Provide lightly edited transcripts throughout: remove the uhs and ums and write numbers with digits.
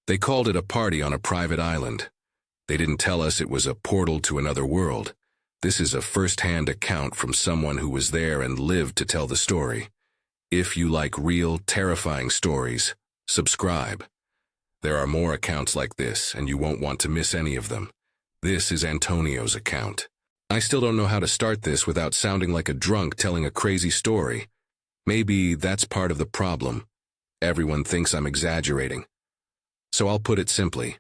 They called it a party on a private island. They didn't tell us it was a portal to another world. This is a first-hand account from someone who was there and lived to tell the story. If you like real, terrifying stories, subscribe. There are more accounts like this, and you won't want to miss any of them. This is Antonio's account. I still don't know how to start this without sounding like a drunk telling a crazy story. Maybe that's part of the problem. Everyone thinks I'm exaggerating. So I'll put it simply.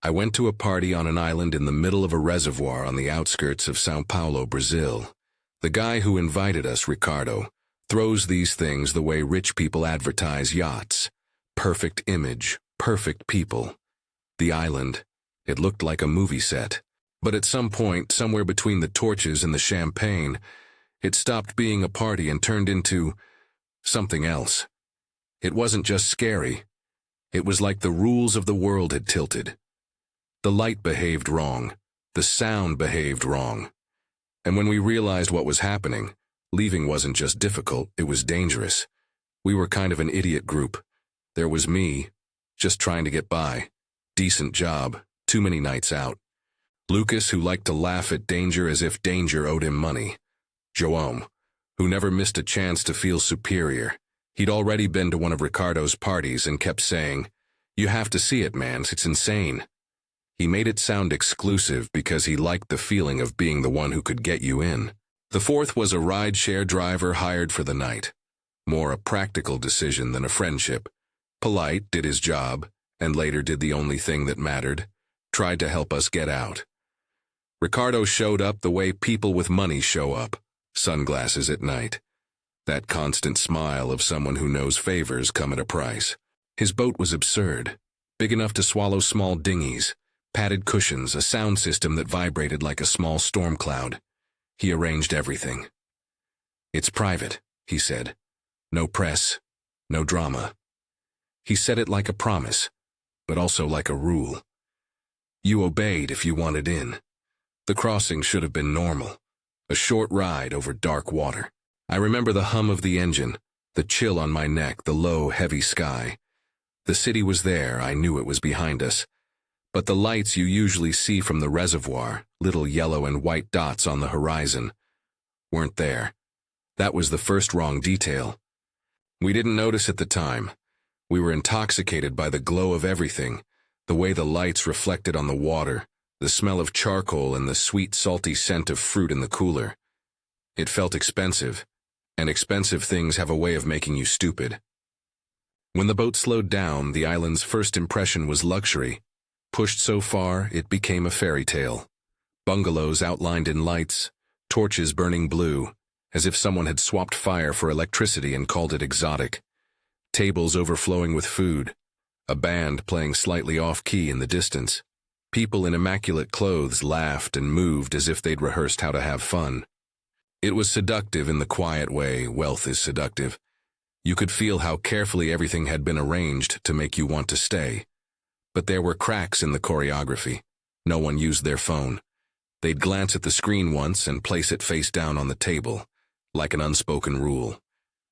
I went to a party on an island in the middle of a reservoir on the outskirts of São Paulo, Brazil. The guy who invited us, Ricardo, throws these things the way rich people advertise yachts. Perfect image, perfect people. The island, it looked like a movie set. But at some point, somewhere between the torches and the champagne, it stopped being a party and turned into something else. It wasn't just scary. It was like the rules of the world had tilted. The light behaved wrong. The sound behaved wrong. And when we realized what was happening, leaving wasn't just difficult, it was dangerous. We were kind of an idiot group. There was me, just trying to get by. Decent job, too many nights out. Lucas, who liked to laugh at danger as if danger owed him money. João, who never missed a chance to feel superior. He'd already been to one of Ricardo's parties and kept saying, "You have to see it, man, it's insane." He made it sound exclusive because he liked the feeling of being the one who could get you in. The fourth was a ride-share driver hired for the night. More a practical decision than a friendship. Polite, did his job, and later did the only thing that mattered, tried to help us get out. Ricardo showed up the way people with money show up, sunglasses at night. That constant smile of someone who knows favors come at a price. His boat was absurd, big enough to swallow small dinghies, padded cushions, a sound system that vibrated like a small storm cloud. He arranged everything. "It's private," he said. "No press, no drama." He said it like a promise, but also like a rule. You obeyed if you wanted in. The crossing should have been normal, a short ride over dark water. I remember the hum of the engine, the chill on my neck, the low, heavy sky. The city was there, I knew it was behind us. But the lights you usually see from the reservoir, little yellow and white dots on the horizon, weren't there. That was the first wrong detail. We didn't notice at the time. We were intoxicated by the glow of everything, the way the lights reflected on the water, the smell of charcoal and the sweet, salty scent of fruit in the cooler. It felt expensive, and expensive things have a way of making you stupid. When the boat slowed down, the island's first impression was luxury. Pushed so far, it became a fairy tale. Bungalows outlined in lights, torches burning blue, as if someone had swapped fire for electricity and called it exotic. Tables overflowing with food, a band playing slightly off-key in the distance. People in immaculate clothes laughed and moved as if they'd rehearsed how to have fun. It was seductive in the quiet way wealth is seductive. You could feel how carefully everything had been arranged to make you want to stay. But there were cracks in the choreography. No one used their phone. They'd glance at the screen once and place it face down on the table, like an unspoken rule.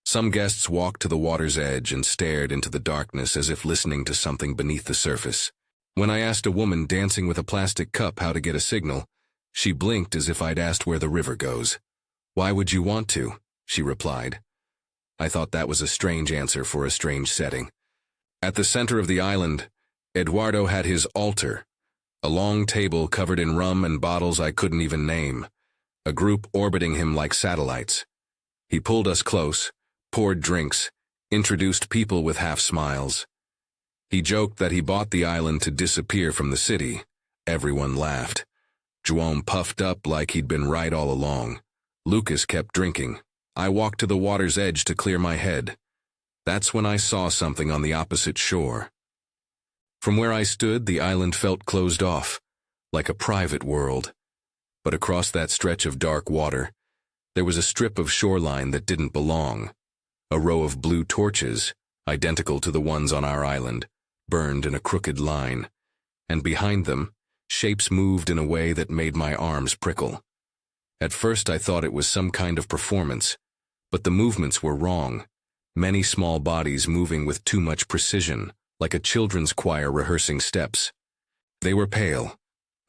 Some guests walked to the water's edge and stared into the darkness as if listening to something beneath the surface. When I asked a woman dancing with a plastic cup how to get a signal, she blinked as if I'd asked where the river goes. "Why would you want to?" she replied. I thought that was a strange answer for a strange setting. At the center of the island, Eduardo had his altar, a long table covered in rum and bottles I couldn't even name, a group orbiting him like satellites. He pulled us close, poured drinks, introduced people with half smiles. He joked that he bought the island to disappear from the city. Everyone laughed. João puffed up like he'd been right all along. Lucas kept drinking. I walked to the water's edge to clear my head. That's when I saw something on the opposite shore. From where I stood, the island felt closed off, like a private world. But across that stretch of dark water, there was a strip of shoreline that didn't belong. A row of blue torches, identical to the ones on our island, burned in a crooked line. And behind them, shapes moved in a way that made my arms prickle. At first I thought it was some kind of performance, but the movements were wrong. Many small bodies moving with too much precision, like a children's choir rehearsing steps. They were pale,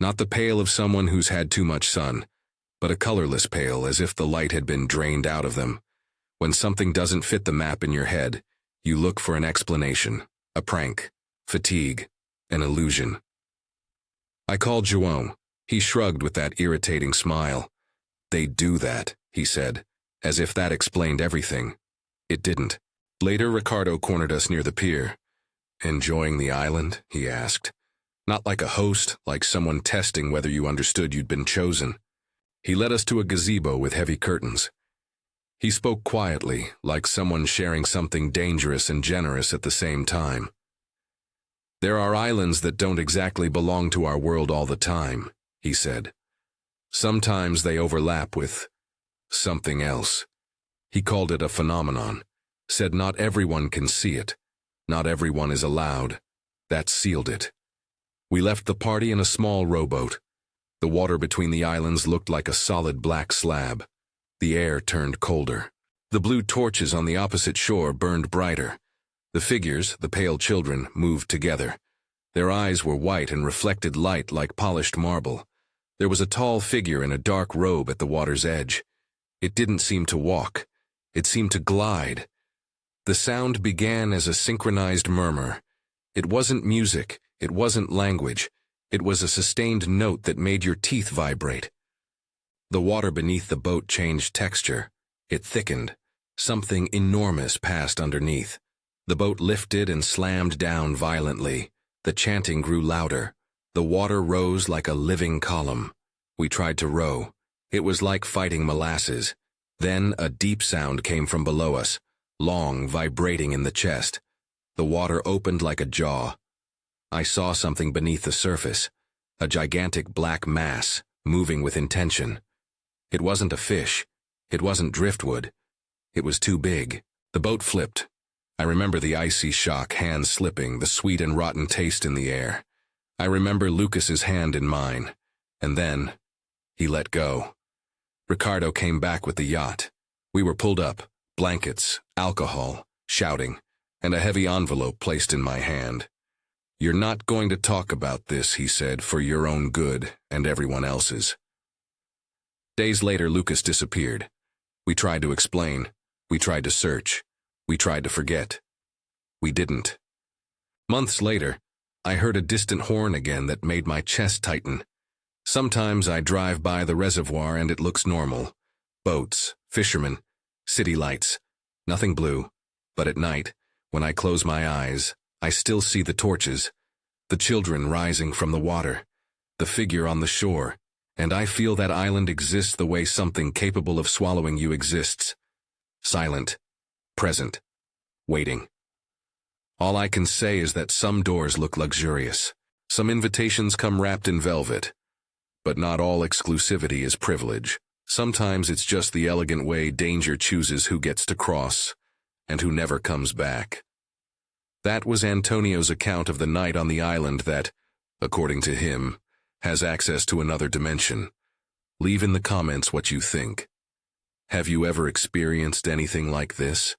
not the pale of someone who's had too much sun, but a colorless pale, as if the light had been drained out of them. When something doesn't fit the map in your head, you look for an explanation, a prank, fatigue, an illusion. I called João. He shrugged with that irritating smile. "They do that," he said, as if that explained everything. It didn't. Later, Ricardo cornered us near the pier. "Enjoying the island?" he asked. Not like a host, like someone testing whether you understood you'd been chosen. He led us to a gazebo with heavy curtains. He spoke quietly, like someone sharing something dangerous and generous at the same time. "There are islands that don't exactly belong to our world all the time," he said. "Sometimes they overlap with something else." He called it a phenomenon, said not everyone can see it, not everyone is allowed. That sealed it. We left the party in a small rowboat. The water between the islands looked like a solid black slab. The air turned colder. The blue torches on the opposite shore burned brighter. The figures, the pale children, moved together. Their eyes were white and reflected light like polished marble. There was a tall figure in a dark robe at the water's edge. It didn't seem to walk. It seemed to glide. The sound began as a synchronized murmur. It wasn't music. It wasn't language. It was a sustained note that made your teeth vibrate. The water beneath the boat changed texture. It thickened. Something enormous passed underneath. The boat lifted and slammed down violently. The chanting grew louder. The water rose like a living column. We tried to row. It was like fighting molasses. Then a deep sound came from below us, long, vibrating in the chest. The water opened like a jaw. I saw something beneath the surface, a gigantic black mass, moving with intention. It wasn't a fish. It wasn't driftwood. It was too big. The boat flipped. I remember the icy shock, hands slipping, the sweet and rotten taste in the air. I remember Lucas's hand in mine. And then, he let go. Ricardo came back with the yacht. We were pulled up, blankets, alcohol, shouting, and a heavy envelope placed in my hand. "You're not going to talk about this," he said, "for your own good and everyone else's." Days later, Lucas disappeared. We tried to explain. We tried to search. We tried to forget. We didn't. Months later, I heard a distant horn again that made my chest tighten. Sometimes I drive by the reservoir and it looks normal. Boats, fishermen, city lights. Nothing blue. But at night, when I close my eyes, I still see the torches, the children rising from the water, the figure on the shore, and I feel that island exists the way something capable of swallowing you exists. Silent, present, waiting. All I can say is that some doors look luxurious. Some invitations come wrapped in velvet. But not all exclusivity is privilege. Sometimes it's just the elegant way danger chooses who gets to cross, and who never comes back. That was Antonio's account of the night on the island that, according to him, has access to another dimension. Leave in the comments what you think. Have you ever experienced anything like this?